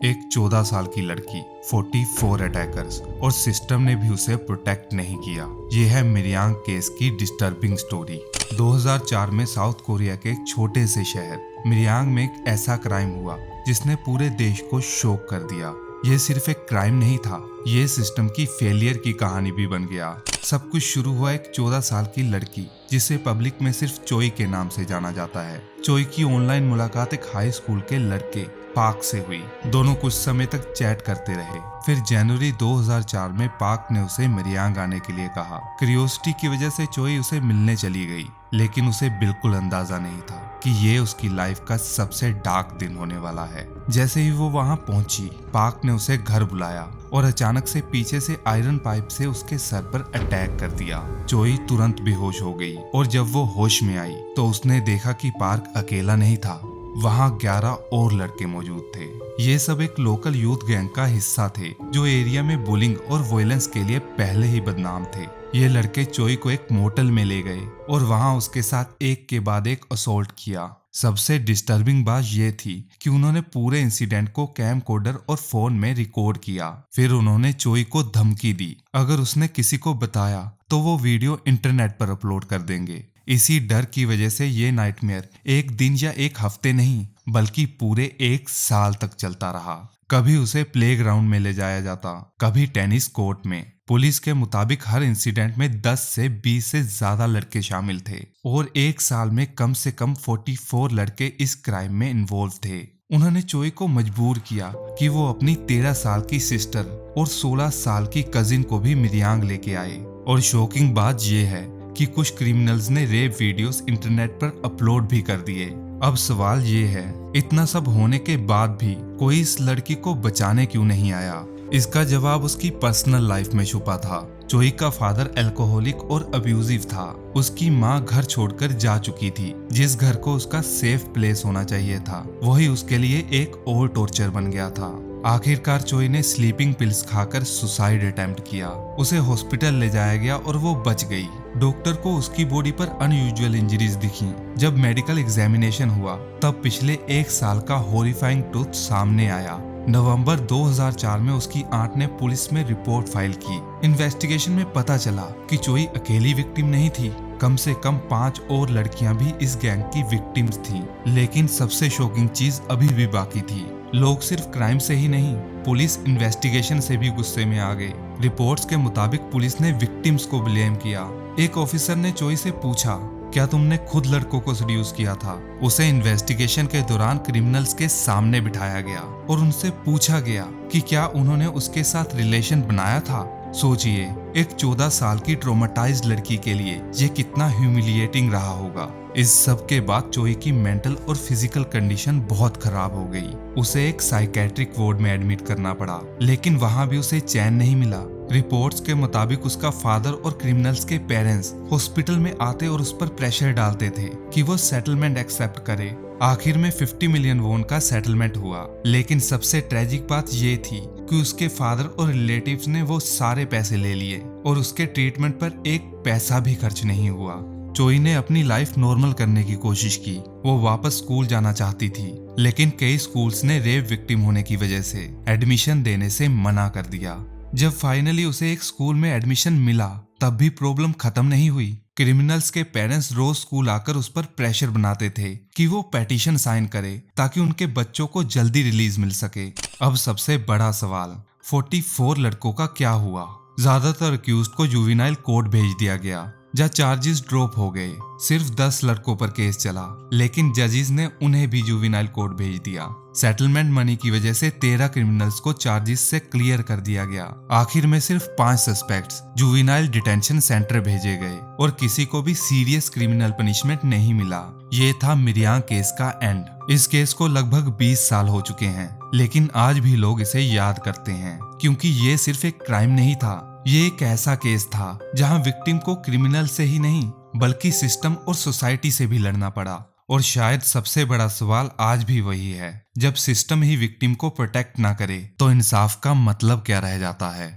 एक 14 साल की लड़की, 44 अटैकर्स और सिस्टम ने भी उसे प्रोटेक्ट नहीं किया। ये है मिरयांग केस की डिस्टर्बिंग स्टोरी। 2004 में साउथ कोरिया के एक छोटे से शहर मिरयांग में एक ऐसा क्राइम हुआ जिसने पूरे देश को शॉक कर दिया। ये सिर्फ एक क्राइम नहीं था, ये सिस्टम की फेलियर की कहानी भी बन गया। सब कुछ शुरू हुआ एक 14 साल की लड़की जिसे पब्लिक में सिर्फ चोई के नाम से जाना जाता है। चोई की ऑनलाइन मुलाकात एक हाई स्कूल के लड़के पार्क से हुई। दोनों कुछ समय तक चैट करते रहे। फिर जनवरी 2004 में पार्क ने उसे मिरयांग आने के लिए कहा। क्यूरियोसिटी की वजह से चोई उसे मिलने चली गई, लेकिन उसे बिल्कुल अंदाजा नहीं था कि ये उसकी लाइफ का सबसे डार्क दिन होने वाला है। जैसे ही वो वहां पहुंची, पार्क ने उसे घर बुलाया और अचानक से पीछे से आयरन पाइप से उसके सर पर अटैक कर दिया। चोई तुरंत बेहोश हो गई और जब वो होश में आई तो उसने देखा कि पार्क अकेला नहीं था, वहां 11 और लड़के मौजूद थे। ये सब एक लोकल यूथ गैंग का हिस्सा थे जो एरिया में बुलिंग और वायलेंस के लिए पहले ही बदनाम थे। ये लड़के चोई को एक मोटल में ले गए और वहां उसके साथ एक के बाद एक असॉल्ट किया। सबसे डिस्टर्बिंग बात ये थी कि उन्होंने पूरे इंसिडेंट को कैमकोर्डर और फोन में रिकॉर्ड किया। फिर उन्होंने चोई को धमकी दी, अगर उसने किसी को बताया तो वो वीडियो इंटरनेट पर अपलोड कर देंगे। इसी डर की वजह से ये नाइटमेयर एक दिन या एक हफ्ते नहीं बल्कि पूरे 1 साल तक चलता रहा। कभी उसे प्लेग्राउंड में ले जाया जाता, कभी टेनिस कोर्ट में। पुलिस के मुताबिक हर इंसिडेंट में 10 से 20 से ज्यादा लड़के शामिल थे और 1 साल में कम से कम 44 लड़के इस क्राइम में इन्वॉल्व थे। उन्होंने चोई को मजबूर किया कि वो अपनी 13 साल की सिस्टर और 16 साल की कजिन को भी मिरयांग लेके आए। और शॉकिंग बात यह है कि कुछ क्रिमिनल्स ने रेप वीडियोस इंटरनेट पर अपलोड भी कर दिए। अब सवाल ये है, इतना सब होने के बाद भी कोई इस लड़की को बचाने क्यों नहीं आया? इसका जवाब उसकी पर्सनल लाइफ में छुपा था। चोई का फादर अल्कोहलिक और अब्यूजिव था। उसकी माँ घर छोड़कर जा चुकी थी। जिस घर को उसका सेफ प्लेस होना चाहिए था, वही उसके लिए एक और टॉर्चर बन गया था। आखिरकार चोई ने स्लीपिंग पिल्स खाकर सुसाइड अटेम्प्ट किया। उसे हॉस्पिटल ले जाया गया और वो बच गई। डॉक्टर को उसकी बॉडी पर अनयूजुअल इंजरीज दिखी। जब मेडिकल एग्जामिनेशन हुआ तब पिछले 1 साल का हॉरिफाइंग ट्रुथ सामने आया। नवंबर 2004 में उसकी आंट ने पुलिस में रिपोर्ट फाइल की। इन्वेस्टिगेशन में पता चला कि चोई अकेली विक्टिम नहीं थी, कम से कम 5 और लड़कियां भी इस गैंग की विक्टिम्स थीं। लेकिन सबसे शॉकिंग चीज अभी भी बाकी थी। लोग सिर्फ क्राइम से ही नहीं, पुलिस इन्वेस्टिगेशन से भी गुस्से में आ गए। रिपोर्ट्स के मुताबिक पुलिस ने विक्टिम्स को ब्लेम किया। एक ऑफिसर ने चोई से पूछा, क्या तुमने खुद लड़कों को सड्यूस किया था? उसे इन्वेस्टिगेशन के दौरान क्रिमिनल्स के सामने बिठाया गया और उनसे पूछा गया कि क्या उन्होंने उसके साथ रिलेशन बनाया था। सोचिए, एक 14 साल की ट्रोमेटाइज्ड लड़की के लिए ये कितना ह्यूमिलिएटिंग रहा होगा। इस सब के बाद चोई की मेंटल और फिजिकल कंडीशन बहुत खराब हो गई। उसे एक साइकेट्रिक वार्ड में एडमिट करना पड़ा, लेकिन वहां भी उसे चैन नहीं मिला। रिपोर्ट्स के मुताबिक उसका फादर और क्रिमिनल्स के पेरेंट्स हॉस्पिटल में आते और उस पर प्रेशर डालते थे कि वो सेटलमेंट एक्सेप्ट करे। आखिर में 50 मिलियन वॉन का सेटलमेंट हुआ, लेकिन सबसे ट्रेजिक बात ये थी कि उसके फादर और रिलेटिव्स ने वो सारे पैसे ले लिए और उसके ट्रीटमेंट पर एक पैसा भी खर्च नहीं हुआ। चोई ने अपनी लाइफ नॉर्मल करने की कोशिश की। वो वापस स्कूल जाना चाहती थी, लेकिन कई स्कूल्स ने रेप विक्टिम होने की वजह से एडमिशन देने से मना कर दिया। जब फाइनली उसे एक स्कूल में एडमिशन मिला, तब भी प्रॉब्लम खत्म नहीं हुई। क्रिमिनल्स के पेरेंट्स रोज स्कूल आकर उस पर प्रेशर बनाते थे कि वो पेटिशन साइन करे ताकि उनके बच्चों को जल्दी रिलीज मिल सके। अब सबसे बड़ा सवाल, 44 लड़कों का क्या हुआ? ज्यादातर अक्यूज्ड को जुवेनाइल कोर्ट भेज दिया गया, जहाँ चार्जेस ड्रॉप हो गए। सिर्फ 10 लड़कों पर केस चला, लेकिन जजेस ने उन्हें भी जुवेनाइल कोर्ट भेज दिया। सेटलमेंट मनी की वजह से 13 क्रिमिनल्स को चार्जेस से क्लियर कर दिया गया। आखिर में सिर्फ 5 सस्पेक्ट्स जुवेनाइल डिटेंशन सेंटर भेजे गए और किसी को भी सीरियस क्रिमिनल पनिशमेंट नहीं मिला। ये था मिरयांग केस का एंड। इस केस को लगभग 20 साल हो चुके हैं, लेकिन आज भी लोग इसे याद करते हैं क्योंकि ये सिर्फ एक क्राइम नहीं था, ये एक ऐसा केस था जहां विक्टिम को क्रिमिनल से ही नहीं बल्कि सिस्टम और सोसाइटी से भी लड़ना पड़ा। और शायद सबसे बड़ा सवाल आज भी वही है, जब सिस्टम ही विक्टिम को प्रोटेक्ट ना करे तो इंसाफ का मतलब क्या रह जाता है?